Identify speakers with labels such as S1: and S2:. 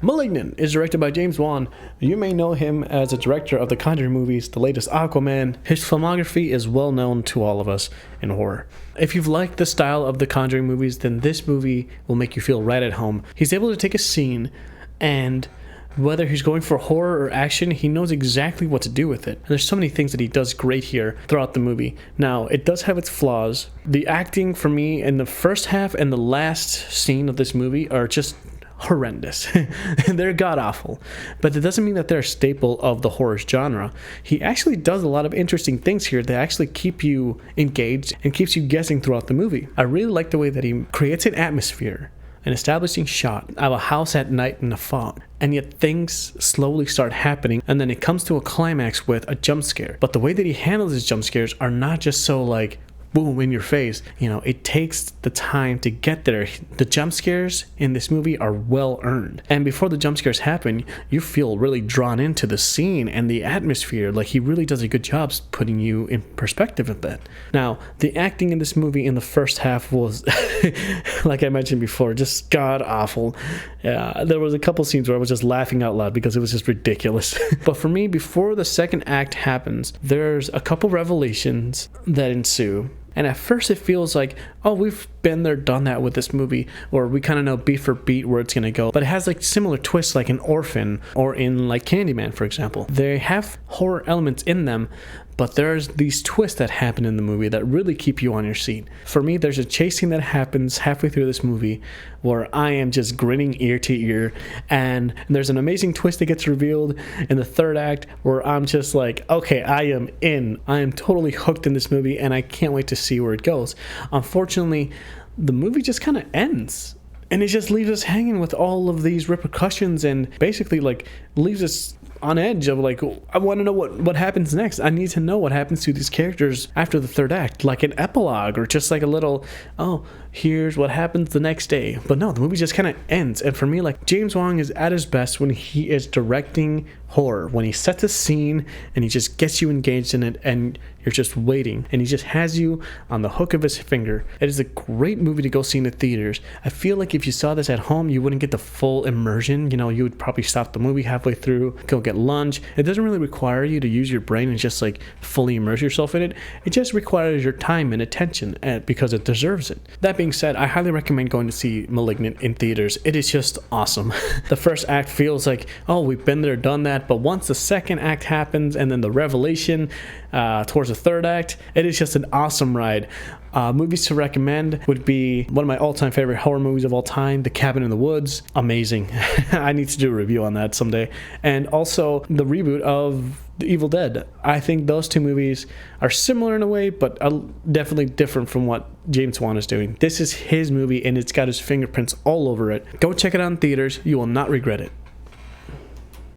S1: Malignant is directed by James Wan. You may know him as a director of the Conjuring movies, the latest Aquaman. His filmography is well known to all of us in horror. If you've liked the style of the Conjuring movies, then this movie will make you feel right at home. He's able to take a scene and whether he's going for horror or action, he knows exactly what to do with it. And there's so many things that he does great here throughout the movie. Now, it does have its flaws. The acting for me in the first half and the last scene of this movie are just horrendous. They're god-awful. But that doesn't mean that they're a staple of the horror genre. He actually does a lot of interesting things here that actually keep you engaged and keeps you guessing throughout the movie. I really like the way that he creates an atmosphere, an establishing shot of a house at night in the fog, and yet things slowly start happening, and then it comes to a climax with a jump scare. But the way that he handles his jump scares are not just so like boom in your face. You know, it takes the time to get there. The jump scares in this movie are well earned, and before the jump scares happen, you feel really drawn into the scene and the atmosphere. Like, he really does a good job putting you in perspective of that. Now, the acting in this movie in the first half was like I mentioned before, just god awful. There was a couple scenes where I was just laughing out loud because it was just ridiculous. But for me, before the second act happens, there's a couple revelations that ensue. And at first it feels like, oh, we've been there, done that with this movie, or we kind of know beat for beat where it's going to go. But it has like similar twists like in Orphan or in like Candyman, for example. They have horror elements in them, but there's these twists that happen in the movie that really keep you on your seat. For me, there's a chase scene that happens halfway through this movie where I am just grinning ear to ear, and there's an amazing twist that gets revealed in the third act where I'm just like, okay, I am in. I am totally hooked in this movie, and I can't wait to see where it goes. Unfortunately, the movie just kind of ends. And it just leaves us hanging with all of these repercussions and basically like leaves us on edge of like, I want to know what happens next. I need to know what happens to these characters after the third act, like an epilogue or just like a little, oh, here's what happens the next day. But no, the movie just kind of ends. And for me, like, James Wan is at his best when he is directing horror, when he sets a scene and he just gets you engaged in it and you're just waiting and he just has you on the hook of his finger. It is a great movie to go see in the theaters. I feel like if you saw this at home, you wouldn't get the full immersion. You know, you would probably stop the movie halfway through, go get lunch. It doesn't really require you to use your brain and just like fully immerse yourself in it. It just requires your time and attention because it deserves it. That being said, I highly recommend going to see Malignant in theaters. It is just awesome. The first act feels like, oh, we've been there, done that. But once the second act happens and then the revelation towards the third act, it is just an awesome ride. Movies to recommend would be one of my all-time favorite horror movies of all time, The Cabin in the Woods. Amazing. I need to do a review on that someday. And also the reboot of The Evil Dead. I think those two movies are similar in a way, but are definitely different from what James Wan is doing. This is his movie and it's got his fingerprints all over it. Go check it out in theaters. You will not regret it.